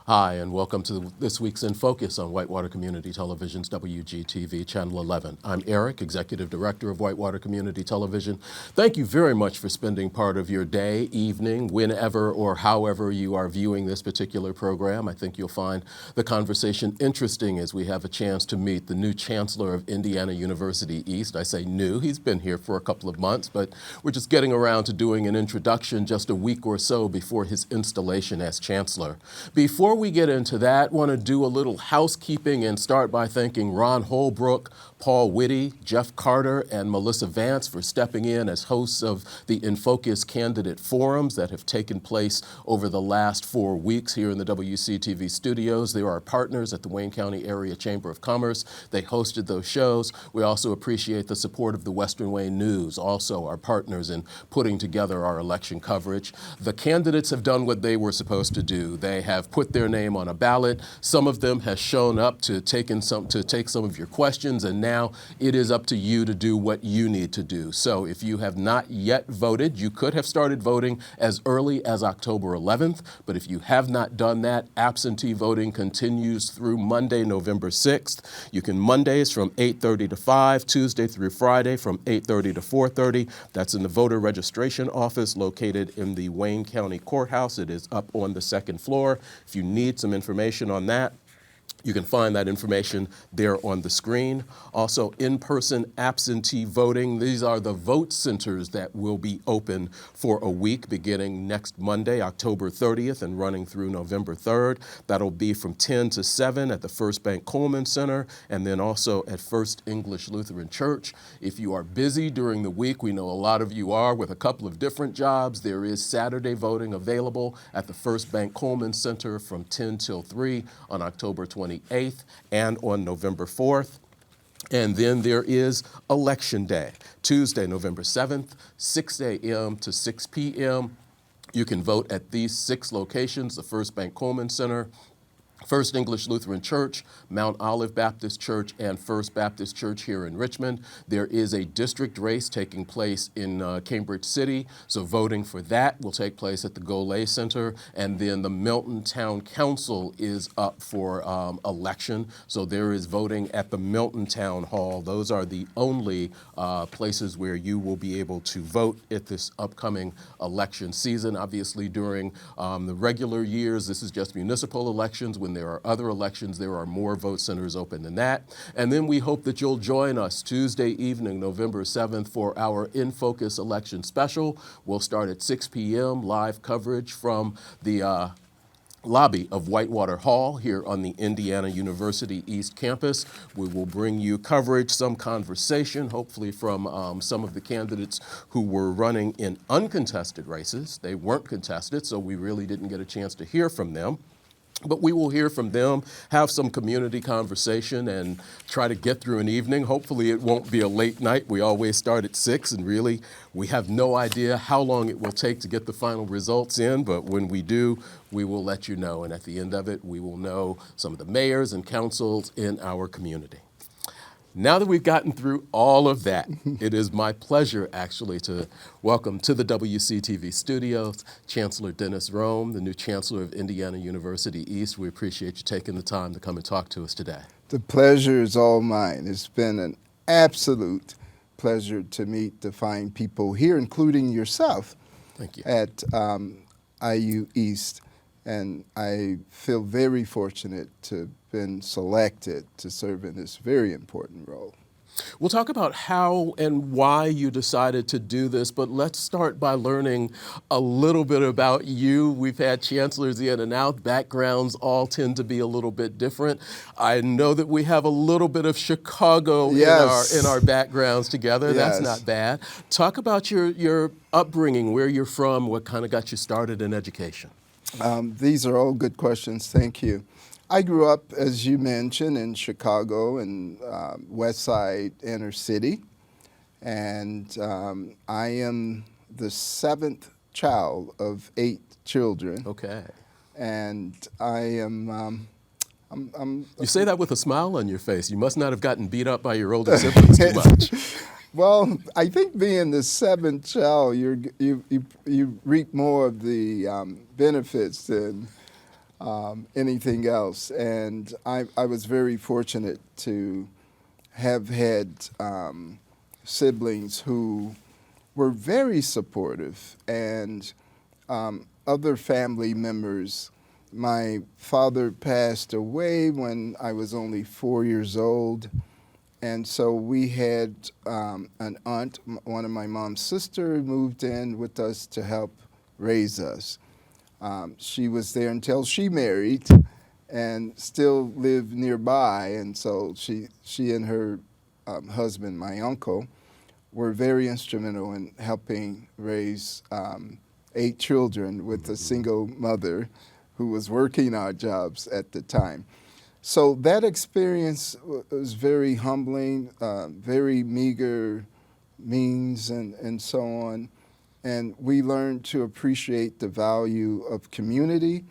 Hi, and welcome to this week's In Focus on Whitewater Community Television's WGTV Channel 11. I'm Eric, Executive Director of Whitewater Community Television. Thank you very much for spending part of your day, evening, whenever or however you are viewing this particular program. I think you'll find the conversation interesting as we have a chance to meet the new Chancellor of Indiana University East. I say new, he's been here for a couple of months, but we're just getting around to doing an introduction just a week or so before his installation as Chancellor. Before we get into that, want to do a little housekeeping and start by thanking Ron Holbrook, Paul Whitty, Jeff Carter, and Melissa Vance for stepping in as hosts of the In Focus candidate forums that have taken place over the last 4 weeks here in the WCTV studios. They are our partners at the Wayne County Area Chamber of Commerce. They hosted those shows. We also appreciate the support of the Western Wayne News, also our partners in putting together our election coverage. The candidates have done what they were supposed to do. They have put their name on a ballot. Some of them has shown up to take some of your questions, and now it is up to you to do what you need to do. So if you have not yet voted, you could have started voting as early as October 11th, but if you have not done that, absentee voting continues through Monday, November 6th. You can Mondays from 8:30 to 5, Tuesday through Friday from 8:30 to 4:30. That's in the voter registration office located in the Wayne County Courthouse. It is up on the second floor. If you need some information on that, you can find that information there on the screen. Also, in-person absentee voting. These are the vote centers that will be open for a week beginning next Monday, October 30th, and running through November 3rd. That'll be from 10 to 7 at the First Bank Coleman Center, and then also at First English Lutheran Church. If you are busy during the week, we know a lot of you are with a couple of different jobs, there is Saturday voting available at the First Bank Coleman Center from 10 till 3 on October 28th and on November 4th. And then there is Election Day, Tuesday, November 7th, 6 a.m. to 6 p.m. You can vote at these 6 locations: the First Bank Coleman Center, First English Lutheran Church, Mount Olive Baptist Church, and First Baptist Church here in Richmond. There is a district race taking place in Cambridge City, so voting for that will take place at the Golay Center. And then the Milton Town Council is up for election, so there is voting at the Milton Town Hall. Those are the only places where you will be able to vote at this upcoming election season. Obviously, during the regular years, this is just municipal elections. When there are other elections, there are more vote centers open than that. And then we hope that you'll join us Tuesday evening, November 7th, for our In Focus election special. We'll start at 6 p.m., live coverage from the lobby of Whitewater Hall here on the Indiana University East Campus. We will bring you coverage, some conversation, hopefully from some of the candidates who were running in uncontested races. They weren't contested, so we really didn't get a chance to hear from them. But we will hear from them, have some community conversation, and try to get through an evening. Hopefully it won't be a late night. We always start at 6, and really we have no idea how long it will take to get the final results in, but when we do, we will let you know. And at the end of it, we will know some of the mayors and councils in our community. Now that we've gotten through all of that, it is my pleasure actually to welcome to the WCTV studios Chancellor Dennis Rome, the new Chancellor of Indiana University East. We appreciate you taking the time to come and talk to us today. The pleasure is all mine. It's been an absolute pleasure to meet the fine people here, including yourself. Thank you. At IU East. And I feel very fortunate to have been selected to serve in this very important role. We'll talk about how and why you decided to do this, but let's start by learning a little bit about you. We've had chancellors in and out. Backgrounds all tend to be a little bit different. I know that we have a little bit of Chicago in our backgrounds together. Yes. That's not bad. Talk about your upbringing, where you're from, what kind of got you started in education. These are all good questions. Thank you. I grew up, as you mentioned, in Chicago and West Side inner city, and I am the 7th child of 8 children. Okay. And I am. You say that with a smile on your face. You must not have gotten beat up by your older siblings too much. Well, I think being the 7th child, you reap more of the benefits than anything else. And I was very fortunate to have had siblings who were very supportive, and other family members. My father passed away when I was only 4 years old, and so we had an aunt, one of my mom's sister, moved in with us to help raise us. She was there until she married and still lived nearby, and so she and her husband, my uncle, were very instrumental in helping raise 8 children with a single mother who was working odd jobs at the time. So that experience was very humbling, very meager means and so on. And we learned to appreciate the value of community,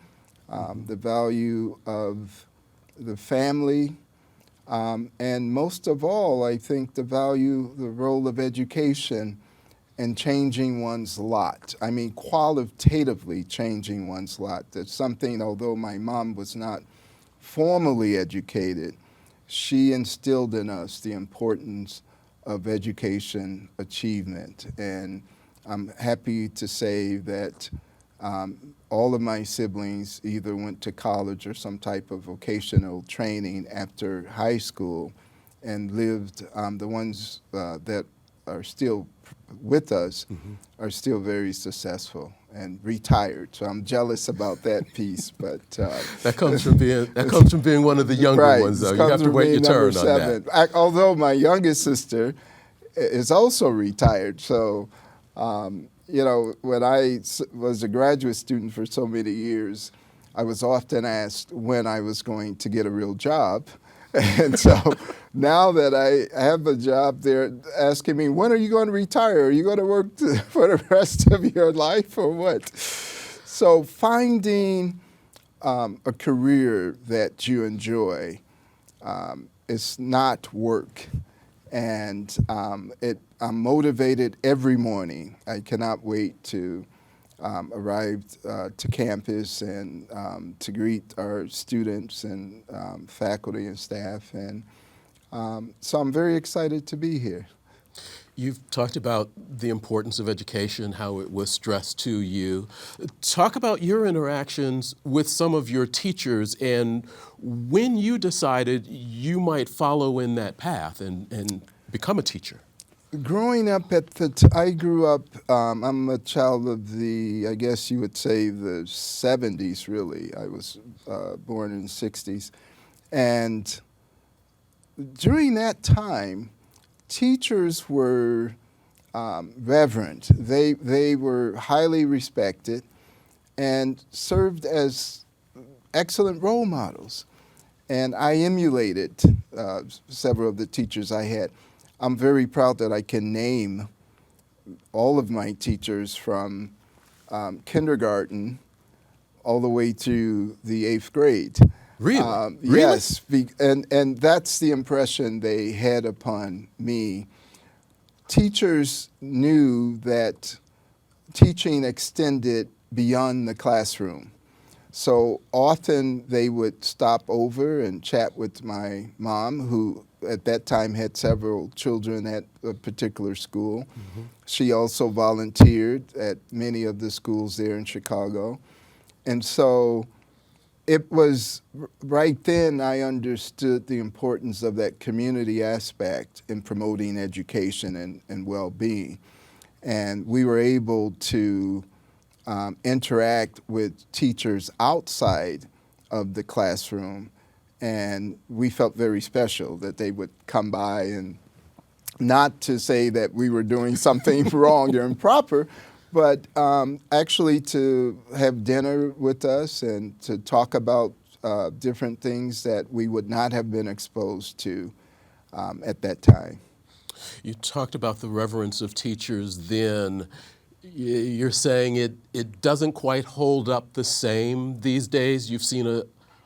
the value of the family, and most of all, I think the role of education in changing one's lot. I mean, qualitatively changing one's lot. That's something, although my mom was not formally educated, she instilled in us the importance of education achievement. And I'm happy to say that all of my siblings either went to college or some type of vocational training after high school and lived, the ones that are still with us are still very successful and retired. So I'm jealous about that piece, but that comes from being one of the younger right, ones, though. You have to wait your turn on that. Although my youngest sister is also retired, so you know, when I was a graduate student for so many years, I was often asked when I was going to get a real job. And so now that I have a job, they're asking me, when are you going to retire? Are you going to work for the rest of your life or what? So finding a career that you enjoy is not work. And I'm motivated every morning. I cannot wait to arrive to campus and to greet our students and faculty and staff. And so I'm very excited to be here. You've talked about the importance of education, how it was stressed to you. Talk about your interactions with some of your teachers and when you decided you might follow in that path and become a teacher. Growing up I grew up, I'm a child of the, I guess you would say the 70s, really. I was born in the 60s. And during that time, teachers were reverent. They were highly respected and served as excellent role models. And I emulated several of the teachers I had. I'm very proud that I can name all of my teachers from kindergarten all the way to the 8th grade. Really? Yes, and that's the impression they had upon me. Teachers knew that teaching extended beyond the classroom. So often they would stop over and chat with my mom, who at that time had several children at a particular school. Mm-hmm. She also volunteered at many of the schools there in Chicago. And so it was right then I understood the importance of that community aspect in promoting education and well-being. And we were able to interact with teachers outside of the classroom, and we felt very special that they would come by, and not to say that we were doing something wrong or improper, but actually to have dinner with us and to talk about different things that we would not have been exposed to at that time. You talked about the reverence of teachers then. You're saying it doesn't quite hold up the same these days? You've seen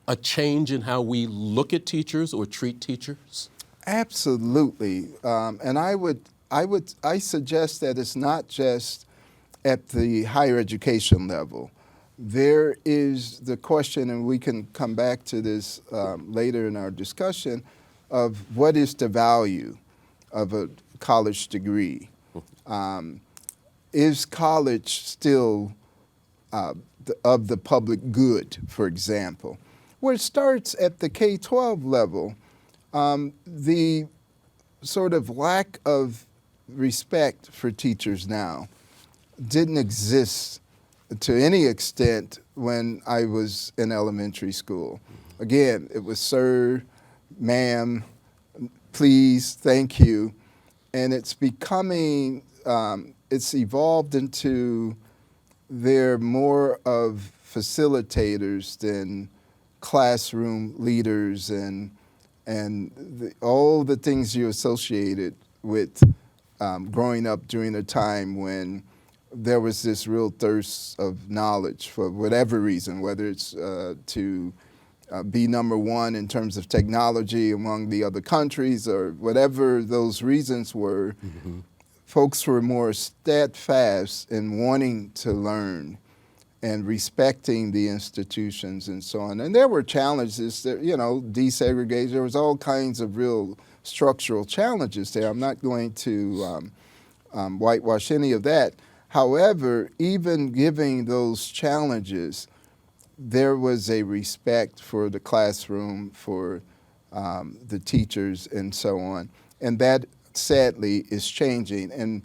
a change in how we look at teachers or treat teachers? Absolutely. And I suggest that it's not just at the higher education level, there is the question, and we can come back to this later in our discussion, of what is the value of a college degree? Is college still of the public good, for example? Where it starts at the K-12 level, the sort of lack of respect for teachers now didn't exist to any extent when I was in elementary school. Again, it was sir, ma'am, please, thank you. And it's becoming, it's evolved into they're more of facilitators than classroom leaders and all the things you associated with growing up during a time when there was this real thirst of knowledge for whatever reason, whether it's to be number one in terms of technology among the other countries or whatever those reasons were. Mm-hmm. Folks were more steadfast in wanting to learn and respecting the institutions and so on. And there were challenges, that, desegregation. There was all kinds of real structural challenges there. I'm not going to whitewash any of that. However, even giving those challenges, there was a respect for the classroom, for the teachers, and so on. And that, sadly, is changing. And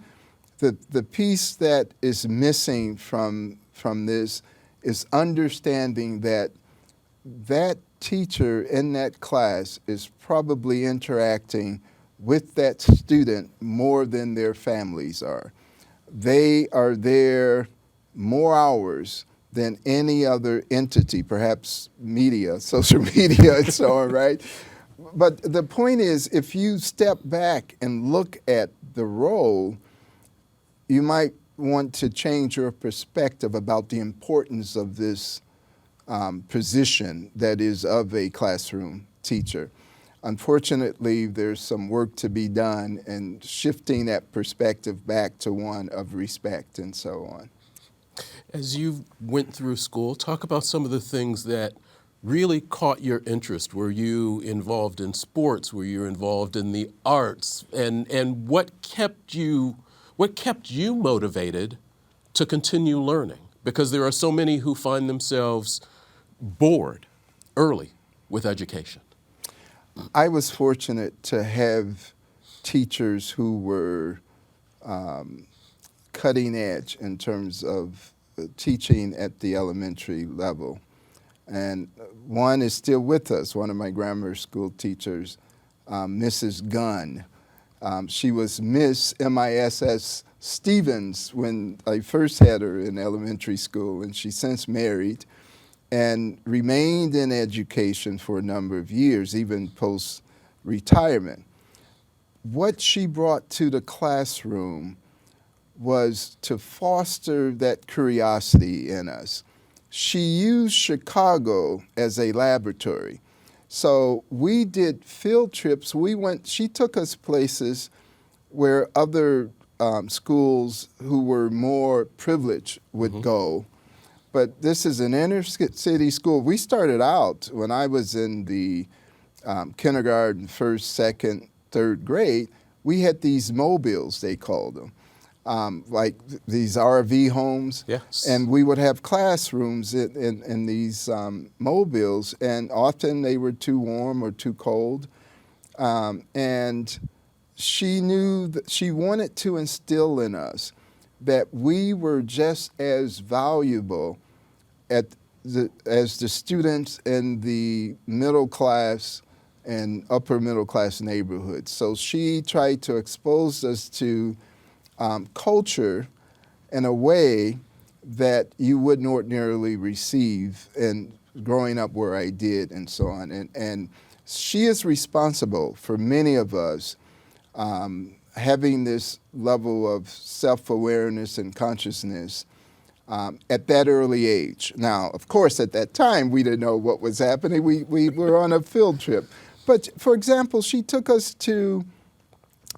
the piece that is missing from this is understanding that that teacher in that class is probably interacting with that student more than their families are. They are there more hours than any other entity, perhaps media, social media, and so on, right? But the point is, if you step back and look at the role, you might want to change your perspective about the importance of this position that is of a classroom teacher. Unfortunately, there's some work to be done in shifting that perspective back to one of respect and so on. As you went through school, talk about some of the things that really caught your interest. Were you involved in sports? Were you involved in the arts? And what kept you motivated to continue learning? Because there are so many who find themselves bored early with education. I was fortunate to have teachers who were cutting edge in terms of teaching at the elementary level. And one is still with us, one of my grammar school teachers, Mrs. Gunn. She was Miss MISS Stevens when I first had her in elementary school, and she's since married and remained in education for a number of years, even post-retirement. What she brought to the classroom was to foster that curiosity in us. She used Chicago as a laboratory. So we did field trips. She took us places where other schools who were more privileged would go. But this is an inner city school. We started out when I was in the kindergarten, first, second, third grade, we had these mobiles, they called them. Like these RV homes, yes. And we would have classrooms in these mobiles, and often they were too warm or too cold. And she knew that she wanted to instill in us that we were just as valuable as the students in the middle class and upper middle class neighborhoods. So she tried to expose us to culture in a way that you wouldn't ordinarily receive in growing up where I did and so on. And she is responsible for many of us having this level of self-awareness and consciousness at that early age. Now, of course, at that time, we didn't know what was happening. We were on a field trip. But, for example, she took us to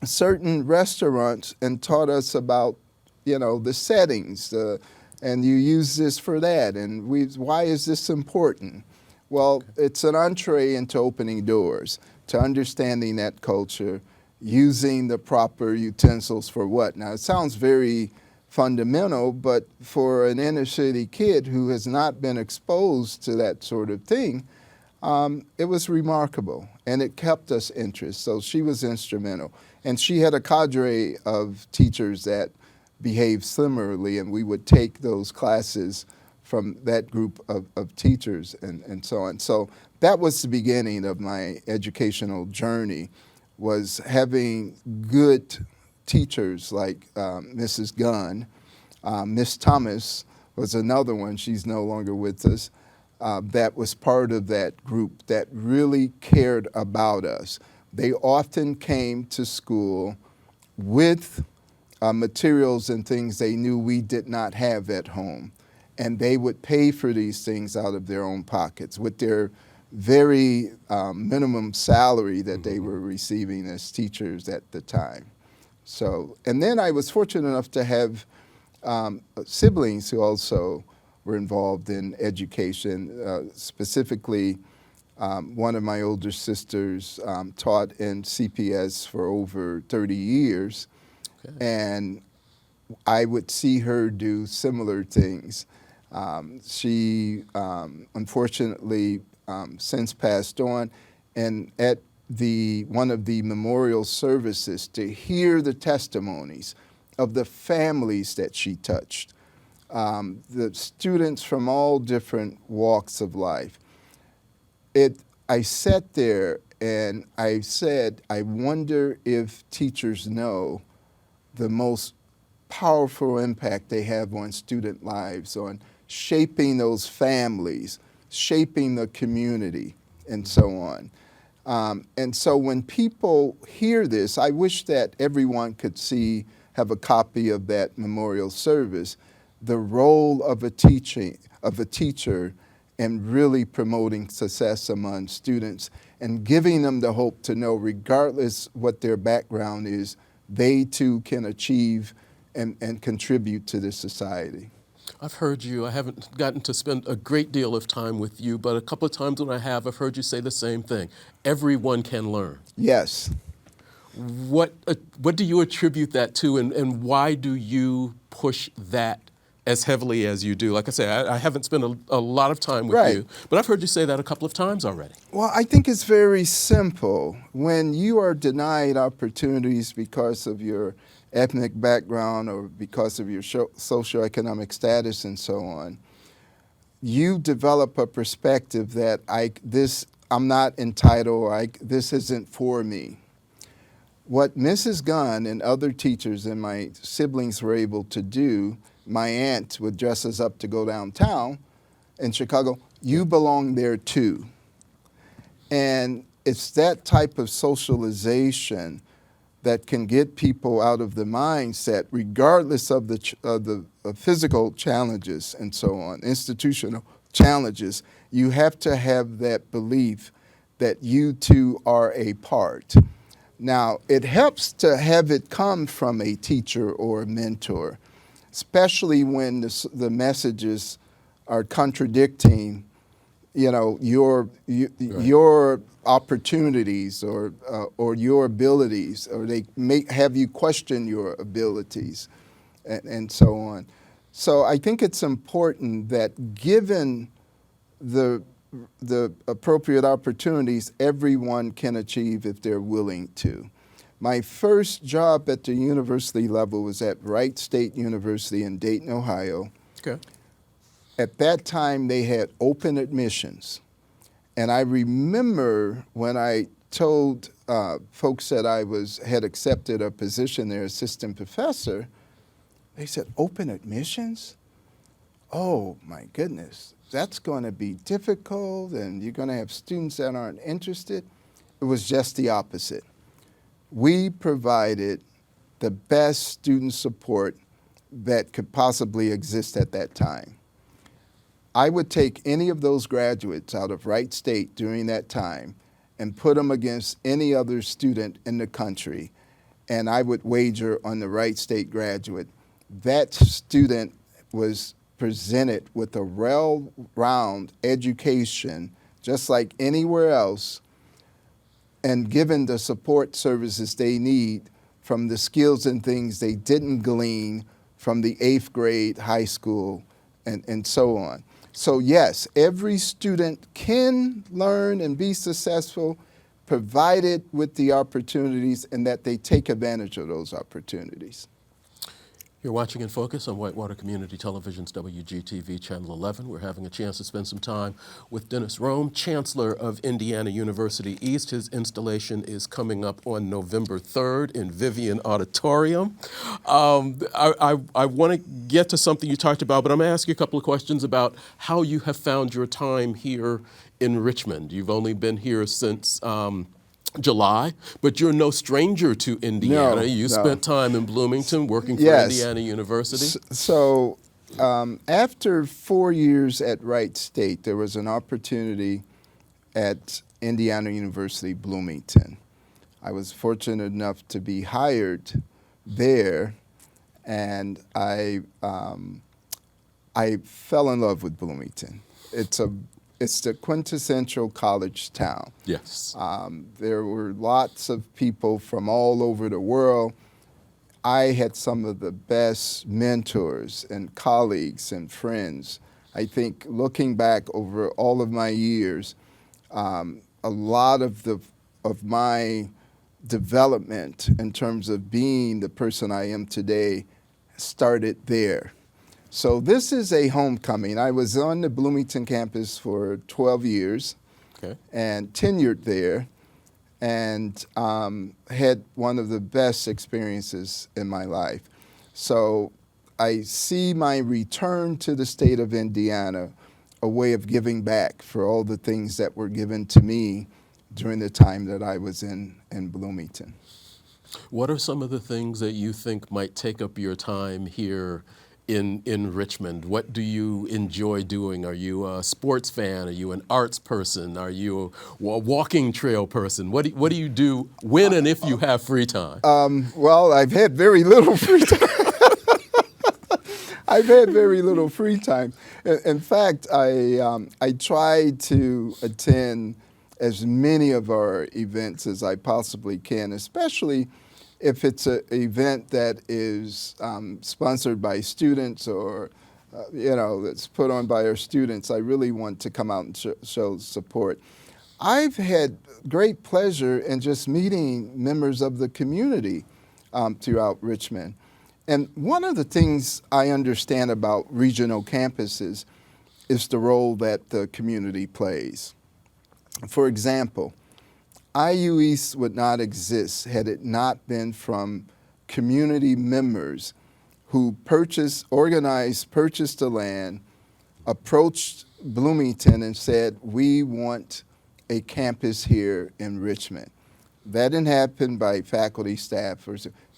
certain restaurants and taught us about, the settings, and you use this for that, and why is this important? Well, it's an entree into opening doors, to understanding that culture, using the proper utensils for what. Now, it sounds very fundamental, but for an inner city kid who has not been exposed to that sort of thing, it was remarkable, and it kept us interested. So she was instrumental. And she had a cadre of teachers that behaved similarly, and we would take those classes from that group of teachers and so on. So that was the beginning of my educational journey, was having good teachers like Mrs. Gunn. Miss Thomas was another one. She's no longer with us. That was part of that group that really cared about us. They often came to school with materials and things they knew we did not have at home. And they would pay for these things out of their own pockets with their very minimum salary that they were receiving as teachers at the time. So, and then I was fortunate enough to have siblings who also were involved in education. Specifically, one of my older sisters taught in CPS for over 30 years. Okay. And I would see her do similar things. She unfortunately since passed on, and at one of the memorial services, to hear the testimonies of the families that she touched, the students from all different walks of life. I sat there and I said, I wonder if teachers know the most powerful impact they have on student lives, on shaping those families, shaping the community, and so on. And so when people hear this, I wish that everyone could have a copy of that memorial service, the role of a teacher in really promoting success among students and giving them the hope to know, regardless what their background is, they too can achieve and contribute to this society. I've heard you, I haven't gotten to spend a great deal of time with you, but a couple of times when I have, I've heard you say the same thing. Everyone can learn. Yes. What do you attribute that to, and why do you push that as heavily as you do? Like I say, I haven't spent a lot of time with you, but I've heard you say that a couple of times already. Well, I think it's very simple. When you are denied opportunities because of your ethnic background or because of your socioeconomic status and so on, you develop a perspective that I'm not entitled, this isn't for me. What Mrs. Gunn and other teachers and my siblings were able to do, my aunt would dress us up to go downtown in Chicago, you belong there too. And it's that type of socialization that can get people out of the mindset, regardless of the physical challenges and so on, institutional challenges. You have to have that belief that you too are a part. Now, it helps to have it come from a teacher or a mentor, especially when the messages are contradicting, your opportunities or your abilities, or they may have you question your abilities, and so on. So I think it's important that, given the appropriate opportunities, everyone can achieve if they're willing to. My first job at the university level was at Wright State University in Dayton, Ohio. Okay. At that time, they had open admissions. And I remember when I told folks that I had accepted a position there, assistant professor, they said, open admissions? Oh, my goodness. That's going to be difficult, and you're going to have students that aren't interested. It was just the opposite. We provided the best student support that could possibly exist at that time. I would take any of those graduates out of Wright State during that time and put them against any other student in the country, and I would wager on the Wright State graduate. That student was presented with a well-round education, just like anywhere else, and given the support services they need from the skills and things they didn't glean from the 8th grade, high school, and so on. So yes, every student can learn and be successful, provided with the opportunities and that they take advantage of those opportunities. You're watching In Focus on Whitewater Community Television's WGTV Channel 11. We're having a chance to spend some time with Dennis Rome, Chancellor of Indiana University East. His installation is coming up on November 3rd in Vivian Auditorium. I want to get to something you talked about, but I'm going to ask you a couple of questions about how you have found your time here in Richmond. You've only been here since July, but you're no stranger to Indiana. You spent time in Bloomington working for Indiana University. So after 4 years at Wright State, there was an opportunity at Indiana University Bloomington. I was fortunate enough to be hired there, and I fell in love with Bloomington. It's the quintessential college town. Yes. There were lots of people from all over the world. I had some of the best mentors and colleagues and friends. I think looking back over all of my years, a lot of my development in terms of being the person I am today started there. So this is a homecoming. I was on the Bloomington campus for 12 years and tenured there, and had one of the best experiences in my life. So I see my return to the state of Indiana a way of giving back for all the things that were given to me during the time that I was in Bloomington. What are some of the things that you think might take up your time here in Richmond? What do you enjoy doing? Are you a sports fan? Are you an arts person? Are you a walking trail person? What do you do when and if you have free time? Well, I've had very little free time. I've had very little free time. In fact, I try to attend as many of our events as I possibly can, especially if it's an event that is sponsored by students or, that's put on by our students. I really want to come out and show support. I've had great pleasure in just meeting members of the community throughout Richmond. And one of the things I understand about regional campuses is the role that the community plays. For example, IU East would not exist had it not been from community members who purchased the land, approached Bloomington and said, we want a campus here in Richmond. That didn't happen by faculty, staff,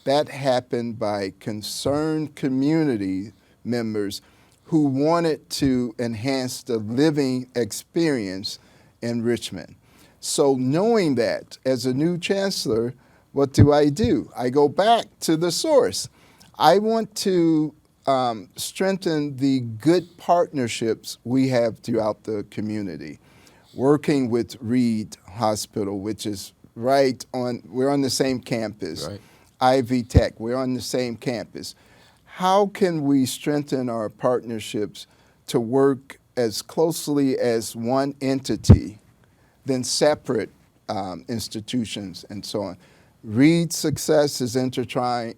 that happened by concerned community members who wanted to enhance the living experience in Richmond. So knowing that, as a new chancellor, what do? I go back to the source. I want to strengthen the good partnerships we have throughout the community. Working with Reed Hospital, which is we're on the same campus. Right. Ivy Tech, we're on the same campus. How can we strengthen our partnerships to work as closely as one entity than separate institutions and so on? Reed's success is intertwined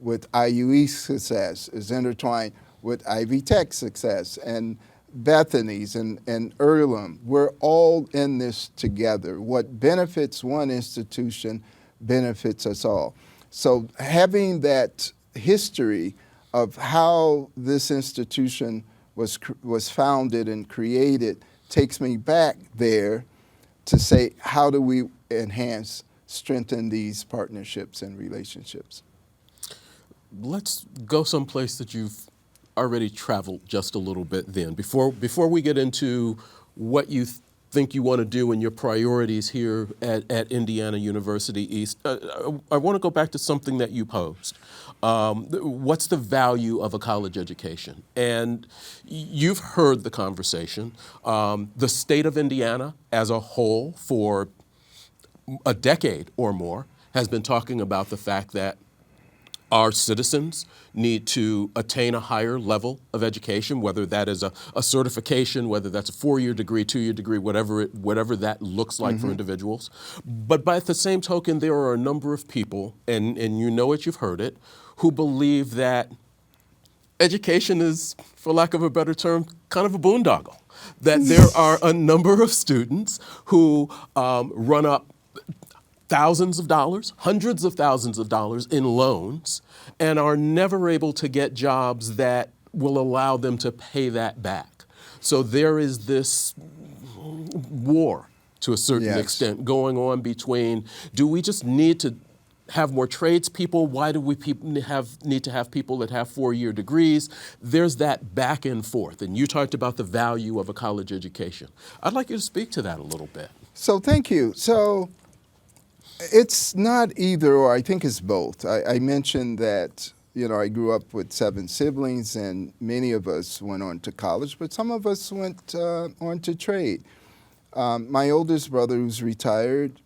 with IUE's success, is intertwined with Ivy Tech's success, and Bethany's and Earlham. We're all in this together. What benefits one institution benefits us all. So having that history of how this institution was founded and created takes me back there to say, how do we strengthen these partnerships and relationships? Let's go someplace that you've already traveled just a little bit then. Before we get into what you think you want to do and your priorities here at Indiana University East, I want to go back to something that you posed. What's the value of a college education? And you've heard the conversation. The state of Indiana as a whole for a decade or more has been talking about the fact that our citizens need to attain a higher level of education, whether that is a certification, whether that's a 4-year degree, 2-year degree, whatever that looks like for individuals. But by the same token, there are a number of people, and you know it, you've heard it, who believe that education is, for lack of a better term, kind of a boondoggle. That there are a number of students who run up thousands of dollars, hundreds of thousands of dollars in loans, and are never able to get jobs that will allow them to pay that back. So there is this war, to a certain extent, going on between, do we just need to have more tradespeople? Why do we need to have people that have 4-year degrees? There's that back and forth. And you talked about the value of a college education. I'd like you to speak to that a little bit. So thank you. So it's not either or, I think it's both. I mentioned that, you know, I grew up with 7 siblings and many of us went on to college, but some of us went on to trade. My oldest brother, who's retired,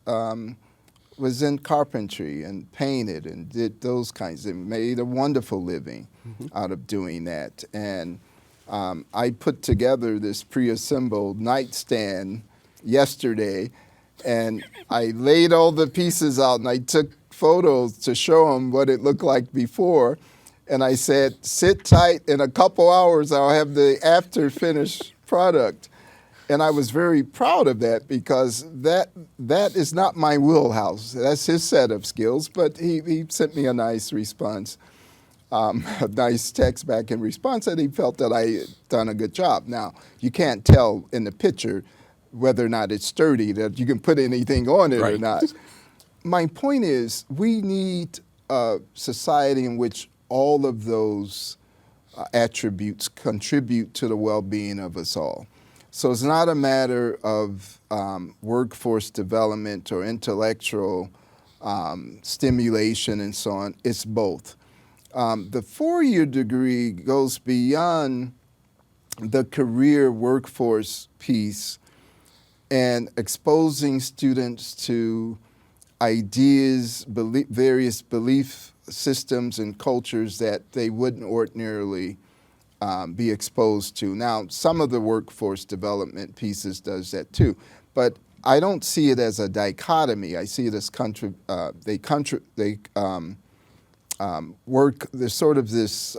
was in carpentry and painted and did those kinds and made a wonderful living out of doing that. And I put together this pre-assembled nightstand yesterday, and I laid all the pieces out and I took photos to show them what it looked like before. And I said, sit tight, in a couple hours I'll have the after finished product. And I was very proud of that because that is not my wheelhouse. That's his set of skills, but he sent me a nice response, a nice text back in response that he felt that I had done a good job. Now, you can't tell in the picture whether or not it's sturdy, that you can put anything on it or not. My point is, we need a society in which all of those attributes contribute to the well-being of us all. So it's not a matter of workforce development or intellectual stimulation and so on. It's both. The 4-year degree goes beyond the career workforce piece and exposing students to ideas, various belief systems and cultures that they wouldn't ordinarily be exposed to. Now, some of the workforce development pieces does that too, but I don't see it as a dichotomy. I see it as there's sort of this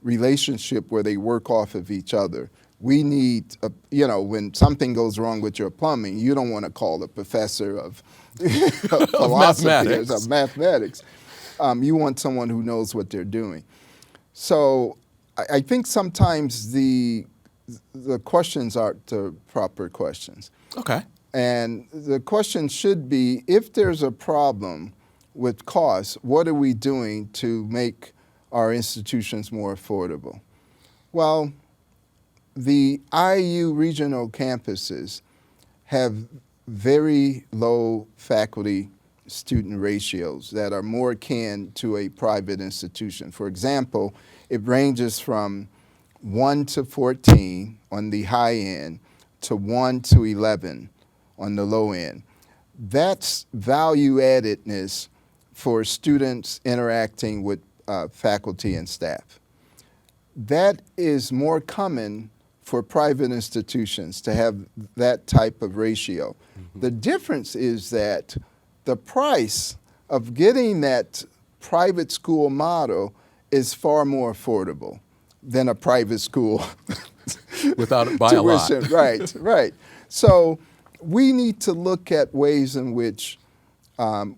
relationship where they work off of each other. We need, you know, when something goes wrong with your plumbing, you don't want to call the professor of philosophy or of mathematics. You want someone who knows what they're doing. So I think sometimes the questions aren't the proper questions. Okay. And the question should be, if there's a problem with costs, what are we doing to make our institutions more affordable? Well, the IU regional campuses have very low faculty-student ratios that are more akin to a private institution. For example, it ranges from 1 to 14 on the high end to 1 to 11 on the low end. That's value addedness for students interacting with faculty and staff. That is more common for private institutions to have that type of ratio. The difference is that the price of getting that private school model is far more affordable than a private school without it by a lot. Right, right. So we need to look at ways in which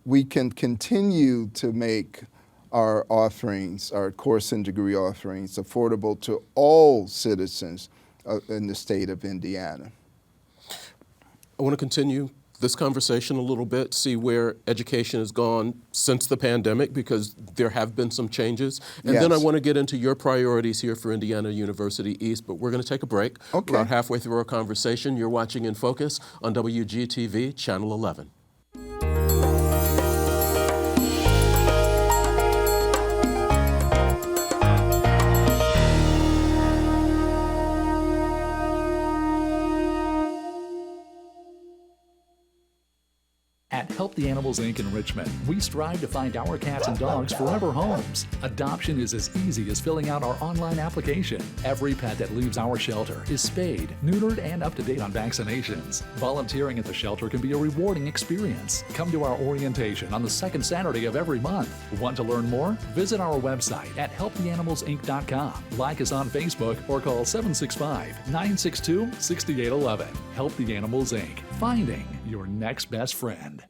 we can continue to make our offerings, our course and degree offerings, affordable to all citizens in the state of Indiana. I want to continue this conversation a little bit, see where education has gone since the pandemic, because there have been some changes. And then I Yes. want to get into your priorities here for Indiana University East, but we're going to take a break. Okay. About halfway through our conversation, you're watching In Focus on WGTV, Channel 11. At Help the Animals Inc. in Richmond, we strive to find our cats and dogs forever homes. Adoption is as easy as filling out our online application. Every pet that leaves our shelter is spayed, neutered, and up to date on vaccinations. Volunteering at the shelter can be a rewarding experience. Come to our orientation on the second Saturday of every month. Want to learn more? Visit our website at helptheanimalsinc.com. Like us on Facebook or call 765-962-6811. Help the Animals Inc. Finding your next best friend.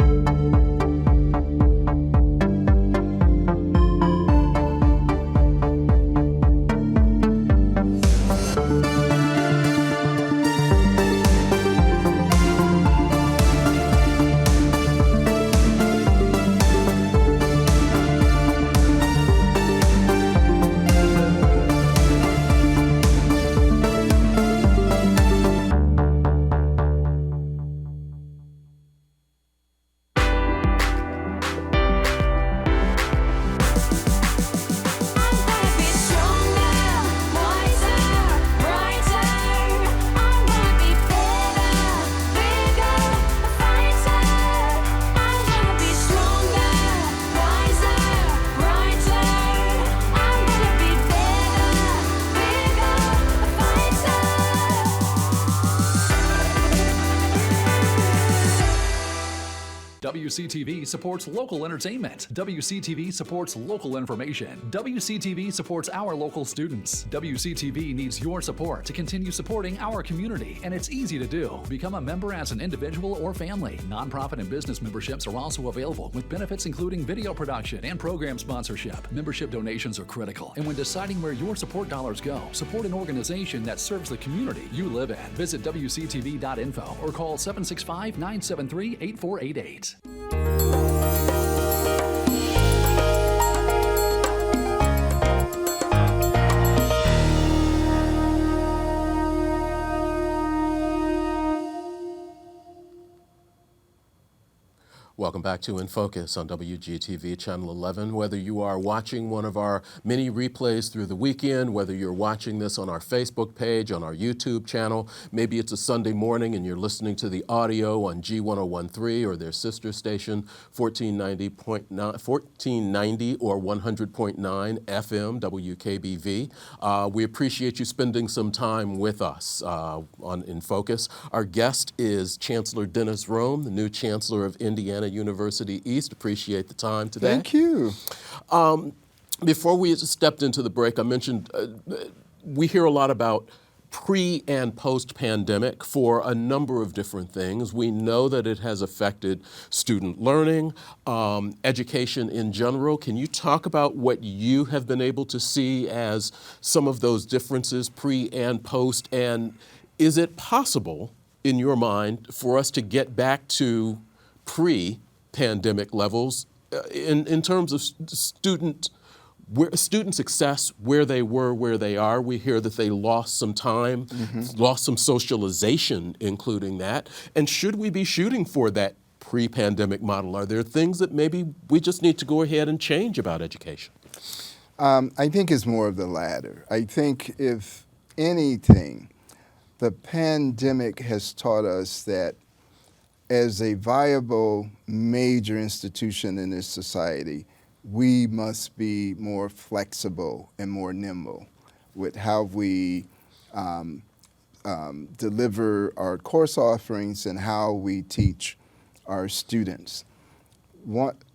WCTV supports local entertainment. WCTV supports local information. WCTV supports our local students. WCTV needs your support to continue supporting our community, and it's easy to do. Become a member as an individual or family. Nonprofit and business memberships are also available, with benefits including video production and program sponsorship. Membership donations are critical, and when deciding where your support dollars go, support an organization that serves the community you live in. Visit WCTV.info or call 765-973-8488. Welcome back to In Focus on WGTV Channel 11. Whether you are watching one of our mini replays through the weekend, whether you're watching this on our Facebook page, on our YouTube channel, maybe it's a Sunday morning and you're listening to the audio on G1013 or their sister station 1490 or 100.9 FM WKBV. We appreciate you spending some time with us on In Focus. Our guest is Chancellor Dennis Rome, the new Chancellor of Indiana University East. Appreciate the time today. Thank you. Before we stepped into the break, I mentioned we hear a lot about pre and post-pandemic for a number of different things. We know that it has affected student learning, education in general. Can you talk about what you have been able to see as some of those differences pre and post? And is it possible, in your mind, for us to get back to pre-pandemic levels in terms of student success, where they were, where they are? We hear that they lost some time, lost some socialization, including that. And should we be shooting for that pre-pandemic model? Are there things that maybe we just need to go ahead and change about education? I think it's more of the latter. I think, if anything, the pandemic has taught us that as a viable major institution in this society, we must be more flexible and more nimble with how we deliver our course offerings and how we teach our students.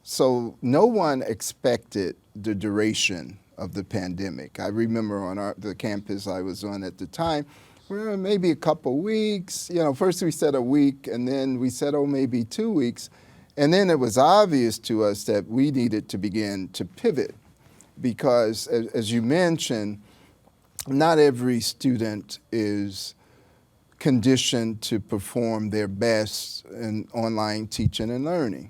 So no one expected the duration of the pandemic. I remember on the campus I was on at the time, well, maybe a couple weeks. You know, first we said a week, and then we said, oh, maybe 2 weeks. And then it was obvious to us that we needed to begin to pivot because, as you mentioned, not every student conditioned to perform their best in online teaching and learning.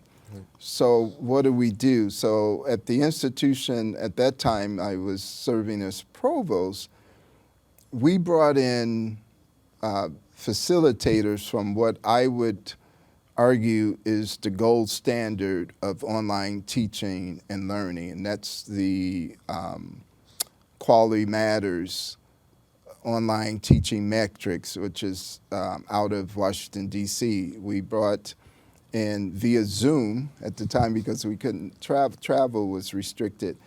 So what do? So at the institution, at that time I was serving as provost, we brought in facilitators from what I would argue is the gold standard of online teaching and learning, and that's the Quality Matters online teaching metrics, which is out of Washington, D.C. We brought in via Zoom at the time because we couldn't travel was restricted,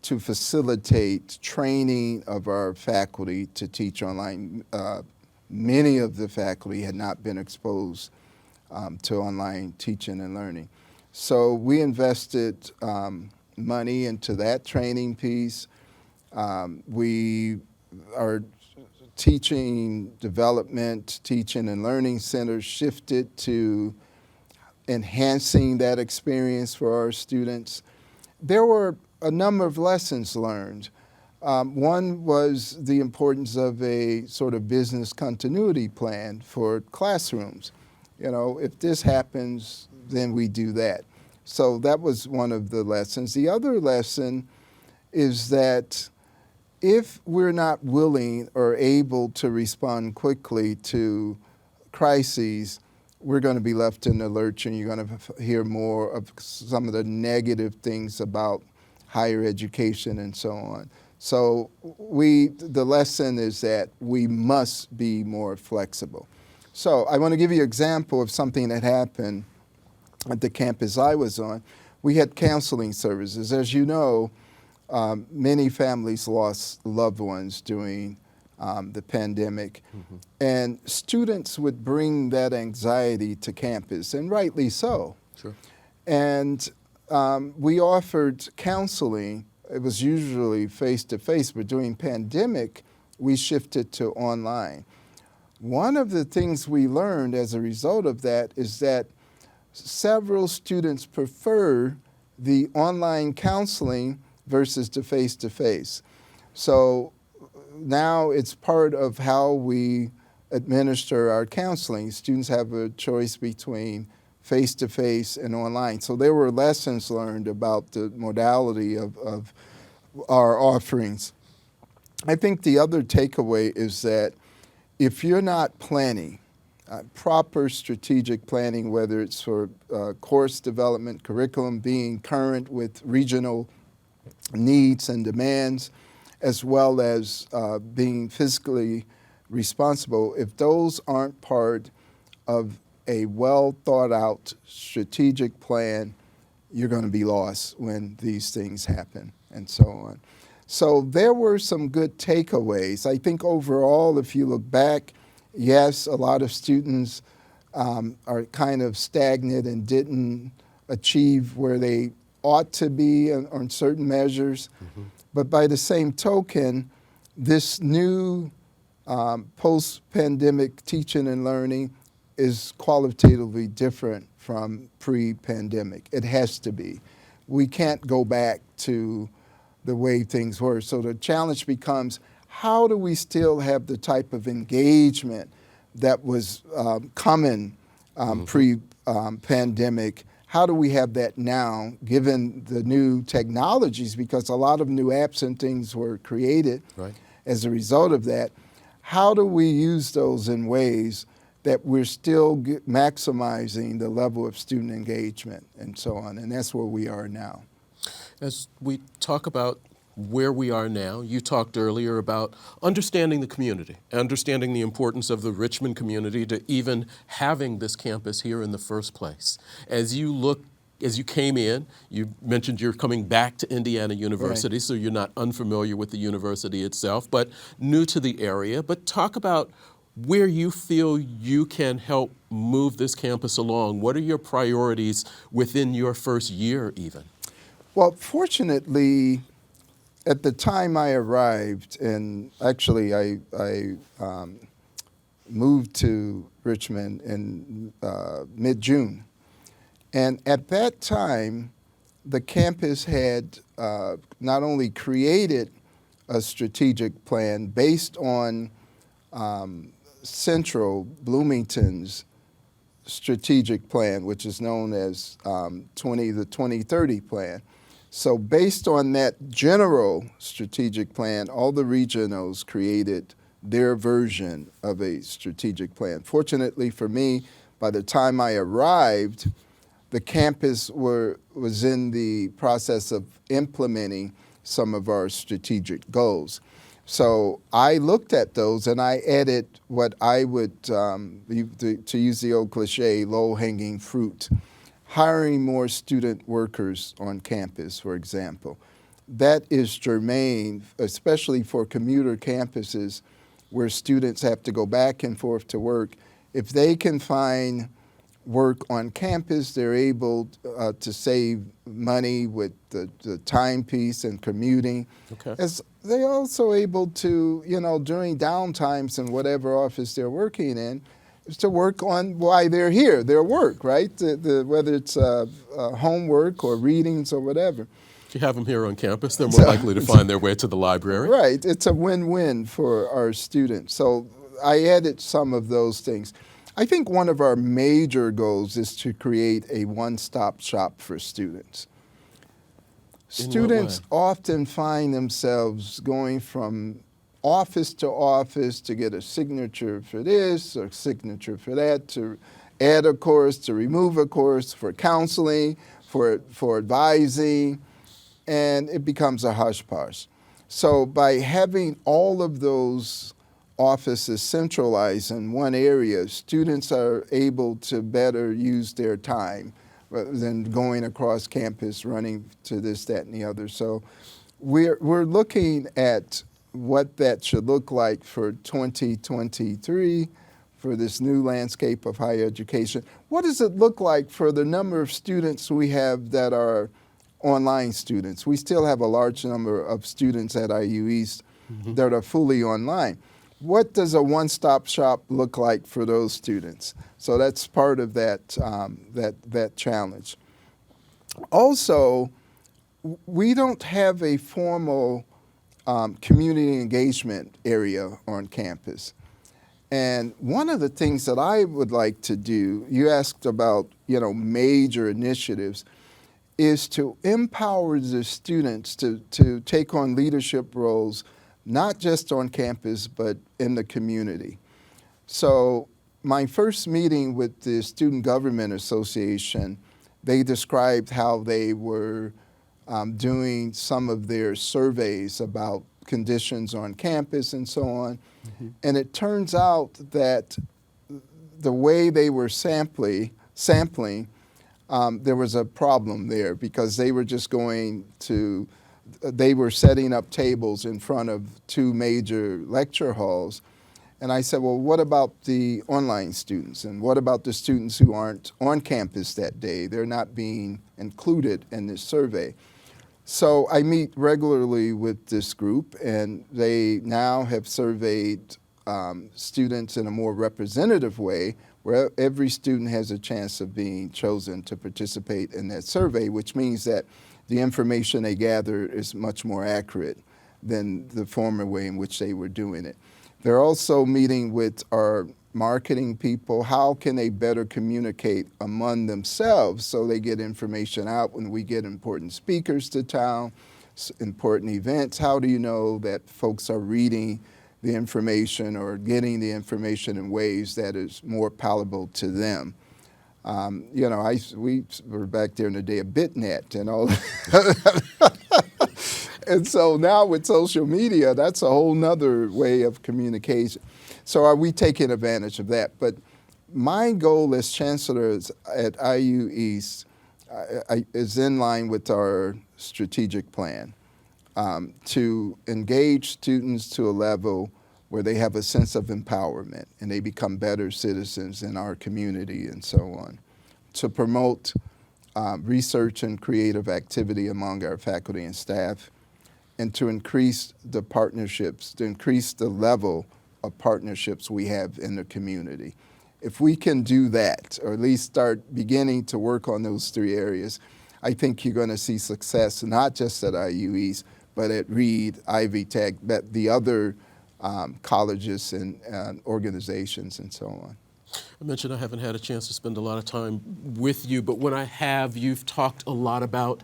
to facilitate training of our faculty to teach online. Many of the faculty had not been exposed to online teaching and learning. So we invested money into that training piece. Our teaching development, teaching and learning centers shifted to enhancing that experience for our students. There were a number of lessons learned. One was the importance of a sort of business continuity plan for classrooms. You know, if this happens, then we do that. So that was one of the lessons. The other lesson is that if we're not willing or able to respond quickly to crises, we're going to be left in the lurch, and you're going to hear more of some of the negative things about higher education and so on. So the lesson is that we must be more flexible. So I want to give you an example of something that happened at the campus I was on. We had counseling services. As you know, many families lost loved ones during the pandemic, and students would bring that anxiety to campus, and rightly so. Sure. And we offered counseling. It was usually face-to-face, but during pandemic, we shifted to online. One of the things we learned as a result of that is that several students prefer the online counseling versus the face-to-face. So now it's part of how we administer our counseling. Students have a choice between face-to-face and online. So there were lessons learned about the modality of our offerings. I think the other takeaway is that if you're not planning, proper strategic planning, whether it's for course development, curriculum, being current with regional needs and demands, as well as being fiscally responsible, if those aren't part of a well thought out strategic plan, you're going to be lost when these things happen and so on. So there were some good takeaways. I think overall, if you look back, yes, a lot of students are kind of stagnant and didn't achieve where they ought to be on certain measures. But by the same token, this new post-pandemic teaching and learning is qualitatively different from pre-pandemic. It has to be. We can't go back to the way things were. So the challenge becomes, how do we still have the type of engagement that was common pre-pandemic? How do we have that now, given the new technologies? Because a lot of new apps and things were created as a result of that. How do we use those in ways that we're still maximizing the level of student engagement and so on? And that's where we are now. As we talk about where we are now, you talked earlier about understanding the community, understanding the importance of the Richmond community to even having this campus here in the first place. As you came in, you mentioned you're coming back to Indiana University, so you're not unfamiliar with the university itself, but new to the area. But talk about where you feel you can help move this campus along. What are your priorities within your first year even? Well, fortunately, at the time I arrived, and actually I moved to Richmond in mid-June, and at that time, the campus had not only created a strategic plan based on Central, Bloomington's strategic plan, which is known as the 2030 plan. So based on that general strategic plan, all the regionals created their version of a strategic plan. Fortunately for me, by the time I arrived, the campus was in the process of implementing some of our strategic goals. So I looked at those and I added what I would, to use the old cliche, low-hanging fruit, hiring more student workers on campus, for example. That is germane, especially for commuter campuses where students have to go back and forth to work. If they can find work on campus, they're able to save money with the timepiece and commuting. Okay. As they're also able to, during downtimes in whatever office they're working in, is to work on why they're here, their work, right? Whether it's homework or readings or whatever. If you have them here on campus, they're more likely to find their way to the library. Right. It's a win-win for our students. So I added some of those things. I think one of our major goals is to create a one-stop shop for students. Students often find themselves going from office to office to get a signature for this or signature for that, to add a course, to remove a course, for counseling, for advising, and it becomes a hush-hush. So by having all of those offices centralized in one area, students are able to better use their time rather than going across campus, running to this, that, and the other. So we're looking at what that should look like for 2023 for this new landscape of higher education. What does it look like for the number of students we have that are online students? We still have a large number of students at IU East that are fully online. What does a one-stop shop look like for those students? So that's part of that, that challenge. Also, we don't have a formal community engagement area on campus. And one of the things that I would like to do, you asked about, major initiatives, is to empower the students to take on leadership roles, not just on campus, but in the community. So my first meeting with the Student Government Association, they described how they were doing some of their surveys about conditions on campus and so on. And it turns out that the way they were sampling, there was a problem there because they were just they were setting up tables in front of two major lecture halls. And I said, well, what about the online students? And what about the students who aren't on campus that day? They're not being included in this survey. So I meet regularly with this group, and they now have surveyed students in a more representative way, where every student has a chance of being chosen to participate in that survey, which means that the information they gather is much more accurate than the former way in which they were doing it. They're also meeting with our marketing people. How can they better communicate among themselves so they get information out when we get important speakers to town, important events? How do you know that folks are reading the information or getting the information in ways that is more palatable to them? We were back there in the day of BitNet and all. And so now with social media, that's a whole nother way of communication. So are we taking advantage of that? But my goal as Chancellor at IU East is in line with our strategic plan to engage students to a level where they have a sense of empowerment and they become better citizens in our community and so on. To promote research and creative activity among our faculty and staff, and to increase the partnerships, to increase the level of partnerships we have in the community. If we can do that, or at least start beginning to work on those three areas, I think you're going to see success not just at IU East, but at Reed, Ivy Tech, the other colleges and organizations and so on. I mentioned I haven't had a chance to spend a lot of time with you, but when I have, you've talked a lot about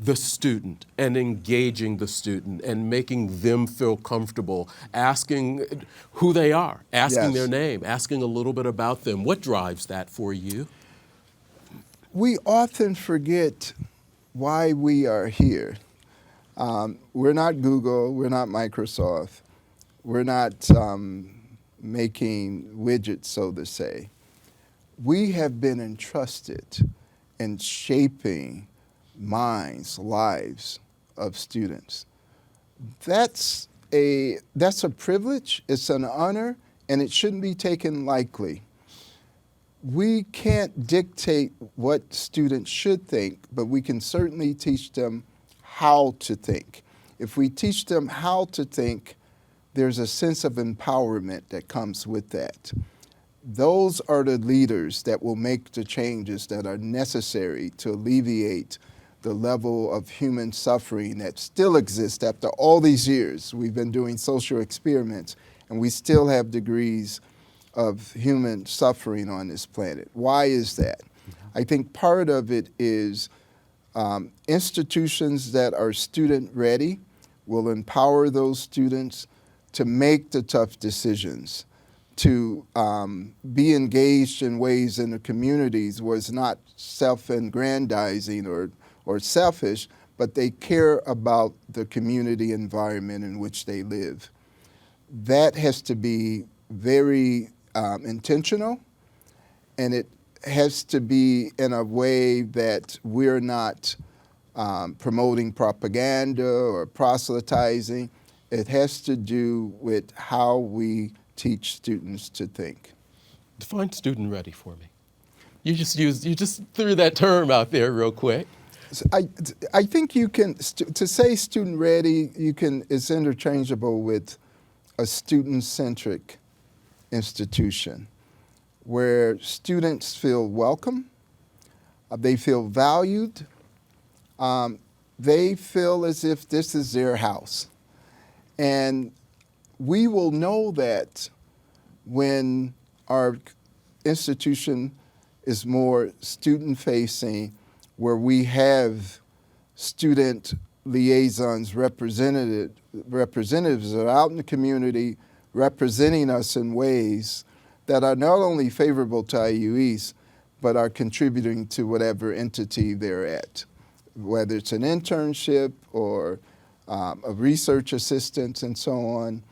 the student and engaging the student and making them feel comfortable, asking who they are, asking Yes. their name, asking a little bit about them. What drives that for you? We often forget why we are here. We're not Google, we're not Microsoft, we're not making widgets, so to say. We have been entrusted in shaping minds, lives of students. That's a privilege, it's an honor, and it shouldn't be taken lightly. We can't dictate what students should think, but we can certainly teach them how to think. If we teach them how to think, there's a sense of empowerment that comes with that. Those are the leaders that will make the changes that are necessary to alleviate the level of human suffering that still exists after all these years. We've been doing social experiments, and we still have degrees of human suffering on this planet. Why is that? I think part of it is institutions that are student ready will empower those students to make the tough decisions, to be engaged in ways in the communities where it's not self-aggrandizing or selfish, but they care about the community environment in which they live. That has to be very intentional, and it has to be in a way that we're not promoting propaganda or proselytizing. It has to do with how we teach students to think. Define student ready for me. You just threw that term out there real quick. I think you can, to say student ready, it's interchangeable with a student-centric institution where students feel welcome, they feel valued, they feel as if this is their house. And we will know that when our institution is more student-facing, where we have student liaisons, representatives that are out in the community representing us in ways that are not only favorable to IU East, but are contributing to whatever entity they're at, whether it's an internship or a research assistant and so on.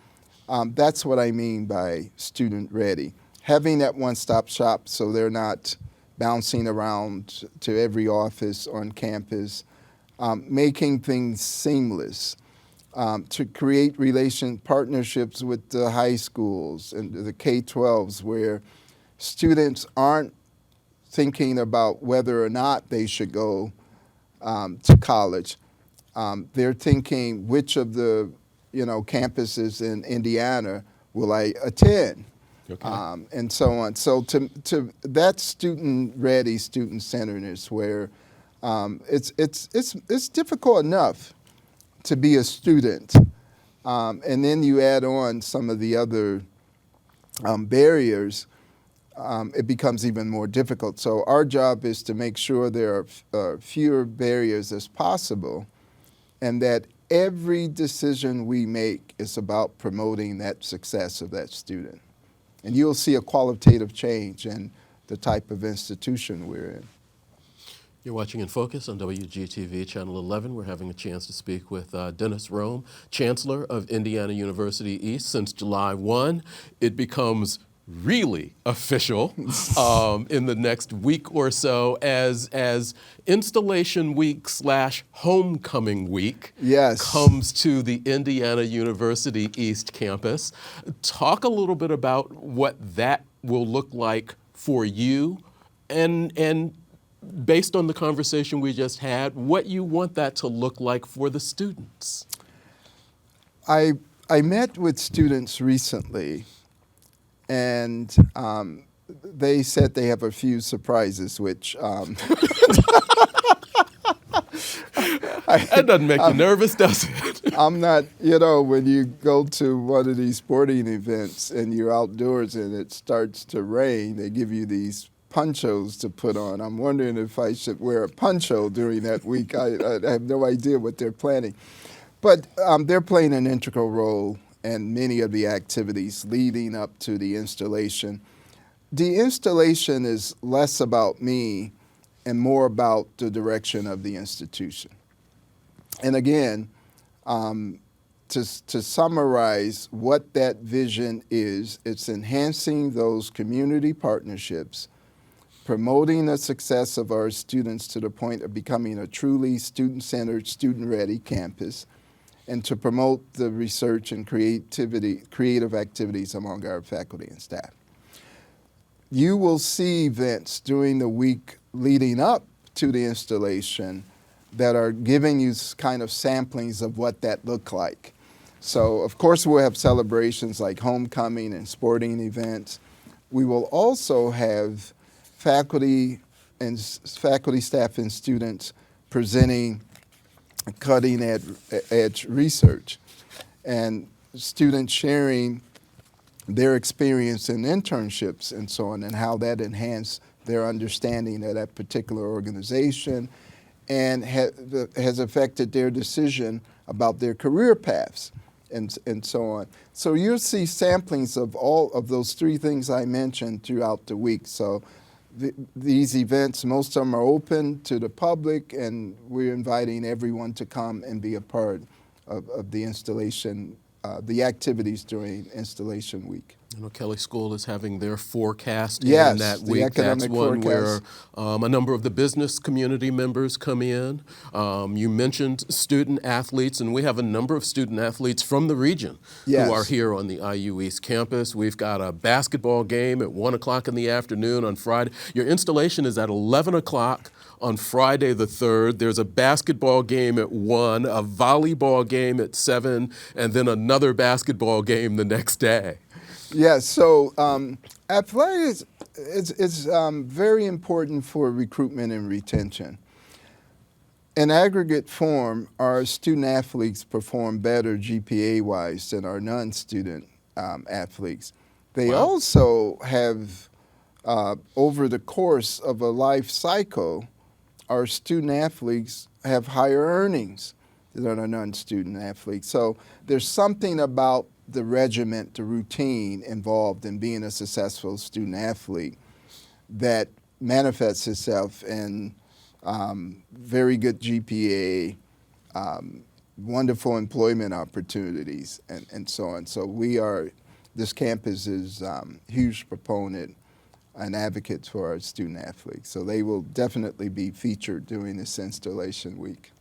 That's what I mean by student ready. Having that one-stop shop so they're not bouncing around to every office on campus, making things seamless, to create partnerships with the high schools and the K-12s where students aren't thinking about whether or not they should go to college. They're thinking which of the campuses in Indiana will I attend. Okay. And so on. So to that student-ready, student-centeredness, where it's difficult enough to be a student, and then you add on some of the other barriers, it becomes even more difficult. So our job is to make sure there are fewer barriers as possible, and that every decision we make is about promoting that success of that student. And you'll see a qualitative change in the type of institution we're in. You're watching In Focus on WGTV Channel 11. We're having a chance to speak with Dennis Rome, Chancellor of Indiana University East. Since July 1, it becomes really official in the next week or so as Installation Week / Homecoming Week comes to the Indiana University East campus. Talk a little bit about what that will look like for you and based on the conversation we just had, what you want that to look like for the students. I met with students recently, and they said they have a few surprises, which That doesn't make you nervous, does it? I'm not, when you go to one of these sporting events and you're outdoors and it starts to rain, they give you these ponchos to put on. I'm wondering if I should wear a poncho during that week. I have no idea what they're planning. But they're playing an integral role in many of the activities leading up to the installation. The installation is less about me and more about the direction of the institution. And again, to summarize what that vision is, it's enhancing those community partnerships, promoting the success of our students to the point of becoming a truly student-centered, student-ready campus, and to promote the research and creative activities among our faculty and staff. You will see events during the week leading up to the installation that are giving you kind of samplings of what that looked like. So, of course, we'll have celebrations like homecoming and sporting events. We will also have faculty, staff, and students presenting cutting-edge research, and students sharing their experience in internships and so on, and how that enhanced their understanding of that particular organization and has affected their decision about their career paths and so on. So you'll see samplings of all of those three things I mentioned throughout the week. So these events, most of them are open to the public, and we're inviting everyone to come and be a part of the installation, the activities during installation week. Kelly School is having their forecast yes, in that the week. academic That's one forecast. where a number of the business community members come in. You mentioned student athletes, and we have a number of student athletes from the region yes. who are here on the IU East campus. We've got a basketball game at 1 o'clock in the afternoon on Friday. Your installation is at 11 o'clock on Friday the 3rd. There's a basketball game at 1, a volleyball game at 7, and then another basketball game the next day. Yes, so athletics is very important for recruitment and retention. In aggregate form, our student athletes perform better GPA-wise than our non-student athletes. They Wow. also have, over the course of a life cycle, our student athletes have higher earnings than our non-student athletes. So there's something about the regiment, the routine involved in being a successful student athlete that manifests itself in very good GPA, wonderful employment opportunities, and so on. So this campus is a huge proponent and advocate for our student athletes. So they will definitely be featured during this installation week.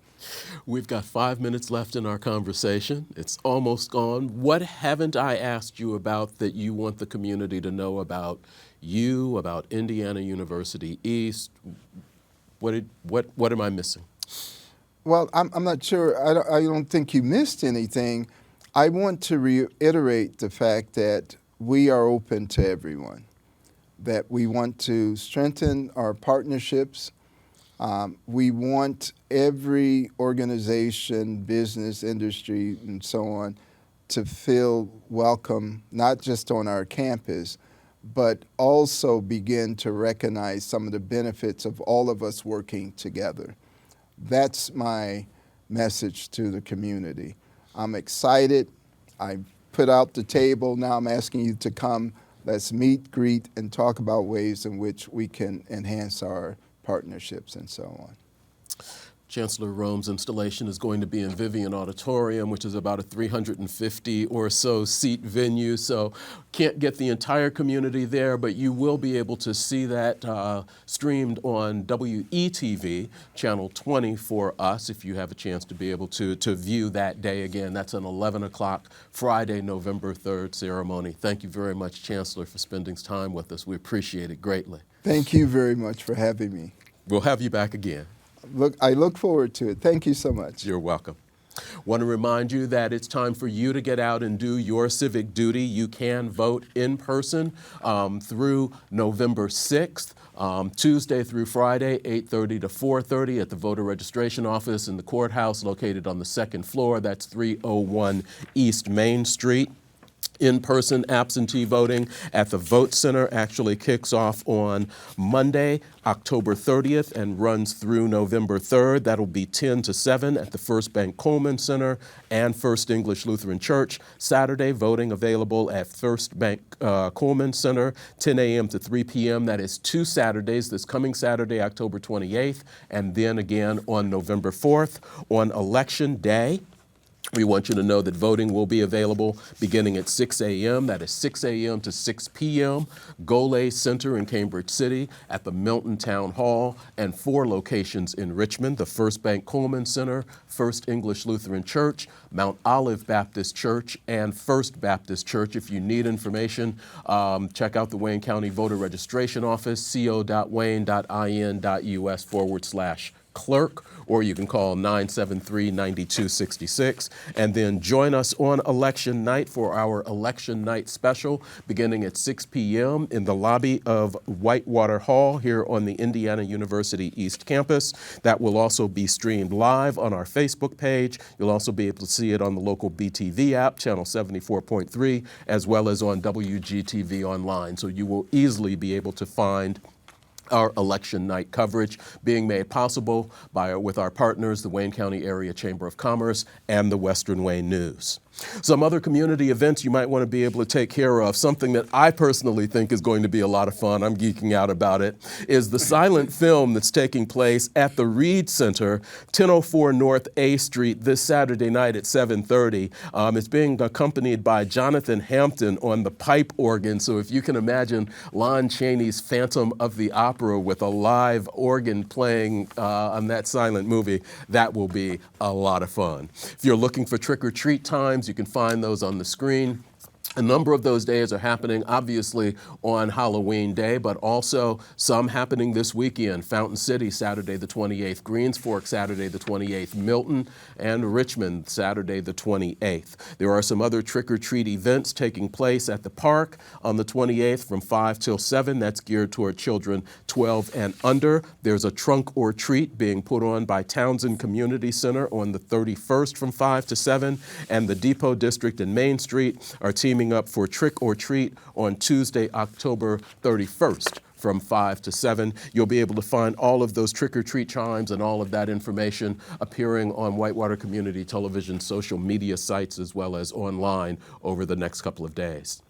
We've got 5 minutes left in our conversation. It's almost gone. What haven't I asked you about that you want the community to know about you, about Indiana University East? What am I missing? Well, I'm not sure. I don't think you missed anything. I want to reiterate the fact that we are open to everyone, that we want to strengthen our partnerships. We want every organization, business, industry, and so on to feel welcome, not just on our campus, but also begin to recognize some of the benefits of all of us working together. That's my message to the community. I'm excited. I put out the table. Now I'm asking you to come. Let's meet, greet, and talk about ways in which we can enhance our partnerships and so on. Chancellor Rome's installation is going to be in Vivian Auditorium, which is about a 350 or so seat venue. So can't get the entire community there, but you will be able to see that streamed on WETV, channel 20 for us, if you have a chance to be able to view that day again. That's an 11 o'clock Friday, November 3rd ceremony. Thank you very much, Chancellor, for spending time with us. We appreciate it greatly. Thank you very much for having me. We'll have you back again. I look forward to it. Thank you so much. You're welcome. Want to remind you that it's time for you to get out and do your civic duty. You can vote in person through November 6th. Tuesday through Friday, 8:30 to 4:30 at the voter registration office in the courthouse located on the second floor. That's 301 East Main Street. In-person absentee voting at the Vote Center actually kicks off on Monday, October 30th and runs through November 3rd. That'll be 10 to 7 at the First Bank Coleman Center and First English Lutheran Church. Saturday, voting available at First Bank Coleman Center, 10 a.m. to 3 p.m. That is 2 Saturdays, this coming Saturday, October 28th, and then again on November 4th. On Election Day, we want you to know that voting will be available beginning at 6 a.m. That is 6 a.m. to 6 p.m. Golay Center in Cambridge City, at the Milton Town Hall, and 4 locations in Richmond: the First Bank Coleman Center, First English Lutheran Church, Mount Olive Baptist Church, and First Baptist Church. If you need information, check out the Wayne County Voter Registration Office, co.wayne.in.us/clerk, or you can call 973-9266. And then join us on election night for our election night special beginning at 6 p.m. in the lobby of Whitewater Hall here on the Indiana University East Campus. That will also be streamed live on our Facebook page. You'll also be able to see it on the local BTV app, channel 74.3, as well as on WGTV online. So you will easily be able to find our election night coverage being made possible with our partners, the Wayne County Area Chamber of Commerce and the Western Wayne News. Some other community events you might want to be able to take care of, something that I personally think is going to be a lot of fun, I'm geeking out about it, is the silent film that's taking place at the Reed Center, 1004 North A Street this Saturday night at 7:30. It's being accompanied by Jonathan Hampton on the pipe organ, so if you can imagine Lon Chaney's Phantom of the Opera with a live organ playing on that silent movie, that will be a lot of fun. If you're looking for trick-or-treat times, you can find those on the screen. A number of those days are happening, obviously, on Halloween Day, but also some happening this weekend. Fountain City, Saturday the 28th. Greens Fork, Saturday the 28th. Milton and Richmond, Saturday the 28th. There are some other trick-or-treat events taking place at the park on the 28th from 5 till 7. That's geared toward children 12 and under. There's a trunk or treat being put on by Townsend Community Center on the 31st from 5 to 7. And the Depot District and Main Street are teaming up for Trick or Treat on Tuesday, October 31st from 5 to 7. You'll be able to find all of those trick-or-treat chimes and all of that information appearing on Whitewater Community Television social media sites as well as online over the next couple of days.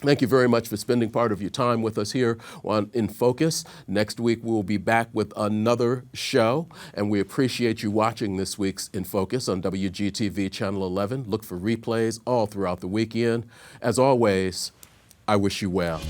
Thank you very much for spending part of your time with us here on In Focus. Next week, we'll be back with another show, and we appreciate you watching this week's In Focus on WGTV Channel 11. Look for replays all throughout the weekend. As always, I wish you well.